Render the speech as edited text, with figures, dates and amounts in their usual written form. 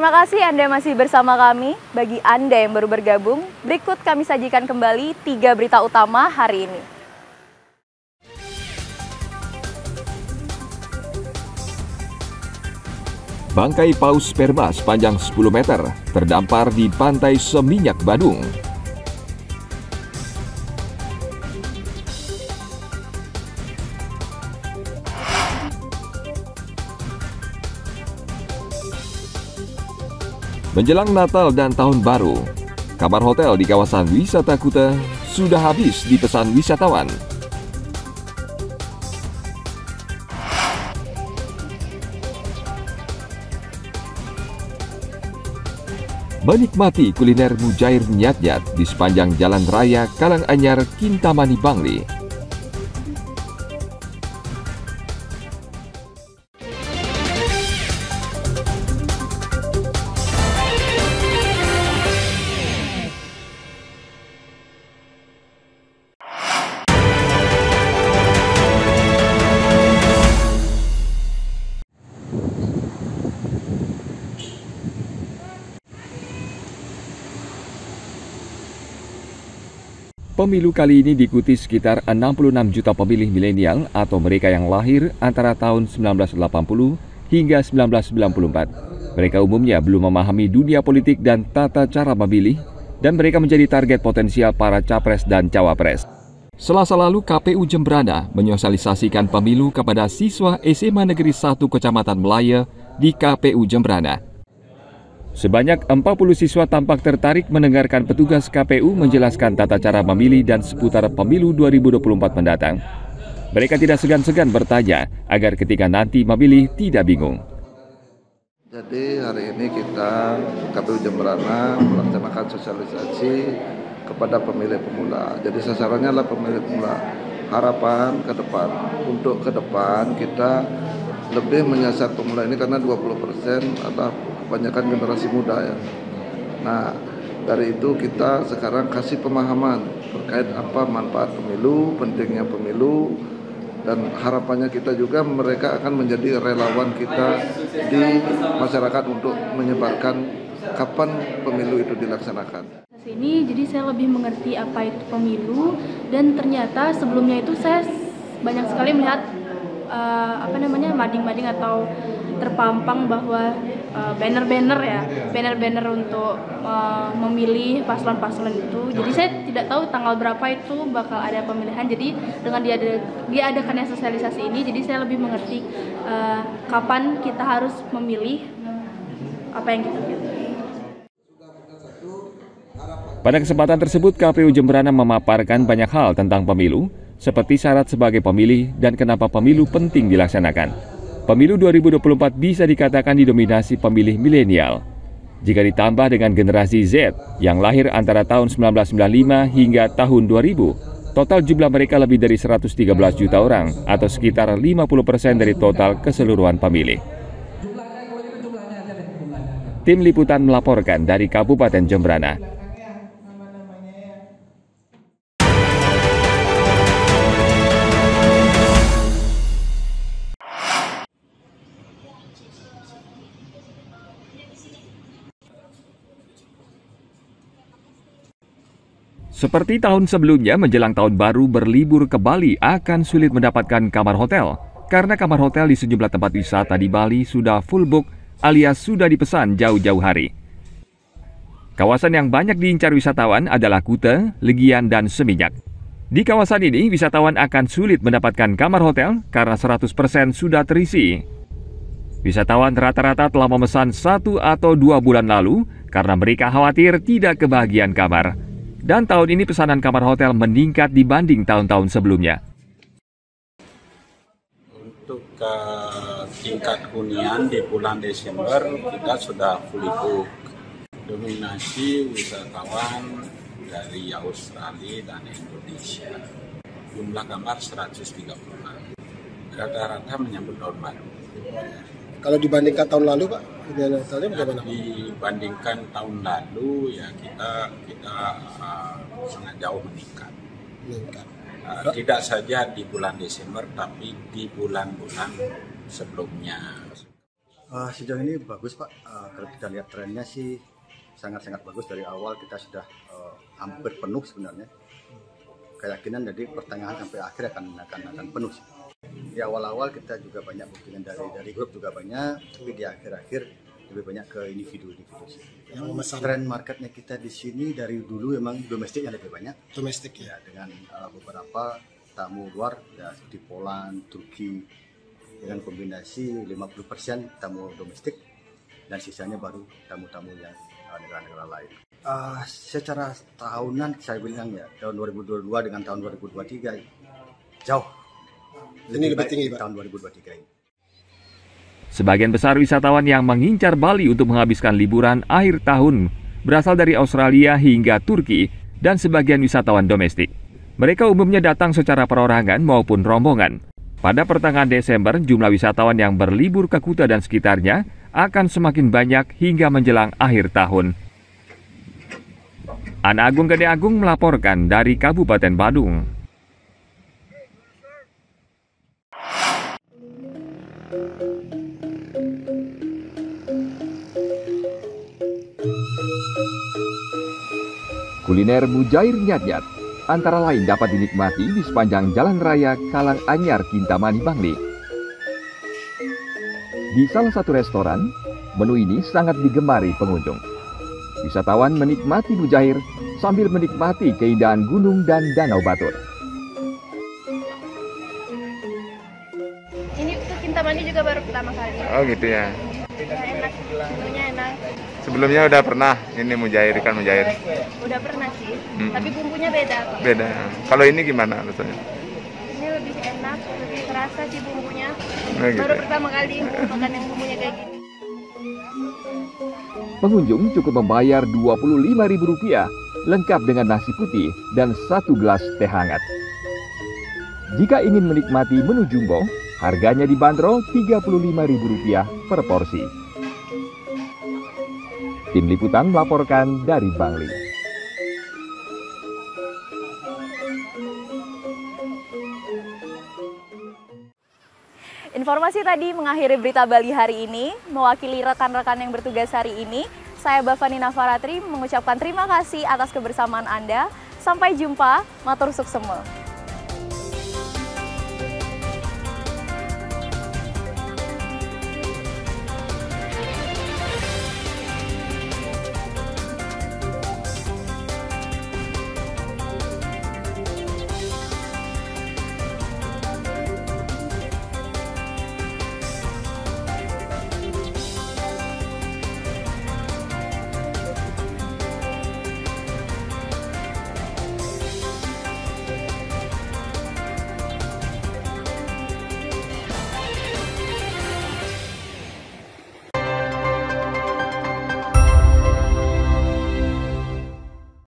Terima kasih Anda masih bersama kami. Bagi Anda yang baru bergabung, berikut kami sajikan kembali 3 berita utama hari ini. Bangkai paus sperma sepanjang 10 meter terdampar di pantai Seminyak, Badung. Menjelang Natal dan Tahun Baru, kamar hotel di kawasan wisata Kuta sudah habis dipesan wisatawan. Menikmati kuliner mujair nyat-nyat di sepanjang Jalan Raya Kalanganyar, Kintamani, Bangli. Pemilu kali ini diikuti sekitar 66 juta pemilih milenial atau mereka yang lahir antara tahun 1980 hingga 1994. Mereka umumnya belum memahami dunia politik dan tata cara memilih, dan mereka menjadi target potensial para capres dan cawapres. Selasa lalu, KPU Jembrana menyosialisasikan pemilu kepada siswa SMA Negeri 1 Kecamatan Melaya di KPU Jembrana. Sebanyak 40 siswa tampak tertarik mendengarkan petugas KPU menjelaskan tata cara memilih dan seputar pemilu 2024 mendatang. Mereka tidak segan-segan bertanya agar ketika nanti memilih tidak bingung. Jadi hari ini kita KPU Jembrana melaksanakan sosialisasi kepada pemilih pemula. Jadi sasarannya adalah pemilih pemula. Harapan ke depan, untuk ke depan kita lebih menyasar pemula ini karena 20% adalah kebanyakan generasi muda ya. Nah, dari itu kita sekarang kasih pemahaman terkait apa manfaat pemilu, pentingnya pemilu, dan harapannya kita juga mereka akan menjadi relawan kita di masyarakat untuk menyebarkan kapan pemilu itu dilaksanakan. Sini jadi saya lebih mengerti apa itu pemilu, dan ternyata sebelumnya itu saya banyak sekali melihat mading-mading atau terpampang bahwa banner-banner untuk memilih paslon-paslon itu. Jadi saya tidak tahu tanggal berapa itu bakal ada pemilihan. Jadi dengan diadakannya sosialisasi ini, jadi saya lebih mengerti kapan kita harus memilih apa yang kita pilih. Pada kesempatan tersebut, KPU Jembrana memaparkan banyak hal tentang pemilu, seperti syarat sebagai pemilih dan kenapa pemilu penting dilaksanakan. Pemilu 2024 bisa dikatakan didominasi pemilih milenial. Jika ditambah dengan generasi Z yang lahir antara tahun 1995 hingga tahun 2000, total jumlah mereka lebih dari 113 juta orang atau sekitar 50% dari total keseluruhan pemilih. Tim Liputan melaporkan dari Kabupaten Jembrana. Seperti tahun sebelumnya, menjelang tahun baru berlibur ke Bali akan sulit mendapatkan kamar hotel karena kamar hotel di sejumlah tempat wisata di Bali sudah full book alias sudah dipesan jauh-jauh hari. Kawasan yang banyak diincar wisatawan adalah Kuta, Legian, dan Seminyak. Di kawasan ini, wisatawan akan sulit mendapatkan kamar hotel karena 100% sudah terisi. Wisatawan rata-rata telah memesan 1 atau 2 bulan lalu karena mereka khawatir tidak kebahagiaan kamar. Dan tahun ini pesanan kamar hotel meningkat dibanding tahun-tahun sebelumnya. Untuk tingkat hunian di bulan Desember kita sudah fully book. Dominasi wisatawan dari Australia dan Indonesia. Jumlah kamar 130. Rata-rata menyambut tahun baru. Kalau dibandingkan tahun lalu, Pak, bagaimana? Dibandingkan tahun lalu, ya kita sangat jauh meningkat. Tidak saja di bulan Desember, tapi di bulan-bulan sebelumnya. Sejauh ini bagus Pak, kalau kita lihat trennya sih sangat-sangat bagus. Dari awal kita sudah hampir penuh sebenarnya. Keyakinan dari pertengahan sampai akhir akan penuh sih. Di awal-awal kita juga banyak bookingan dari grup juga banyak, tapi di akhir-akhir lebih banyak ke individu-individu sih. Tren marketnya kita di sini dari dulu memang domestik yang lebih banyak. Domestik ya. Dengan beberapa tamu luar ya, seperti Poland, Turki, dengan kombinasi 50% tamu domestik dan sisanya baru tamu-tamu yang negara-negara lain. Secara tahunan saya bilang ya, tahun 2022 dengan tahun 2023 jauh lebih tinggi Pak. Tahun 2023 ini. Sebagian besar wisatawan yang mengincar Bali untuk menghabiskan liburan akhir tahun berasal dari Australia hingga Turki dan sebagian wisatawan domestik. Mereka umumnya datang secara perorangan maupun rombongan. Pada pertengahan Desember, jumlah wisatawan yang berlibur ke Kuta dan sekitarnya akan semakin banyak hingga menjelang akhir tahun. Ana Agung Gede Agung melaporkan dari Kabupaten Badung. Kuliner Mujair Nyat-Nyat antara lain dapat dinikmati di sepanjang Jalan Raya Kalang Anyar Kintamani Bangli. Di salah satu restoran, menu ini sangat digemari pengunjung. Wisatawan menikmati mujair sambil menikmati keindahan gunung dan danau Batur. Ini tuh Kintamani juga baru pertama kali. Oh gitu ya. Enak, menunya enak. Sebelumnya udah pernah ini mujair, ikan mujair? Udah pernah sih, tapi bumbunya beda. Beda. Kalau ini gimana rasanya? Ini lebih enak, lebih terasa sih bumbunya. Oh, gitu. Baru pertama kali makan yang bumbunya kayak gini. Pengunjung cukup membayar Rp25.000 lengkap dengan nasi putih dan 1 gelas teh hangat. Jika ingin menikmati menu jumbo, harganya dibanderol Rp35.000 per porsi. Tim Liputan melaporkan dari Bangli. Informasi tadi mengakhiri berita Bali hari ini. Mewakili rekan-rekan yang bertugas hari ini, saya Bavani Nafaratri mengucapkan terima kasih atas kebersamaan Anda. Sampai jumpa, matur suksema.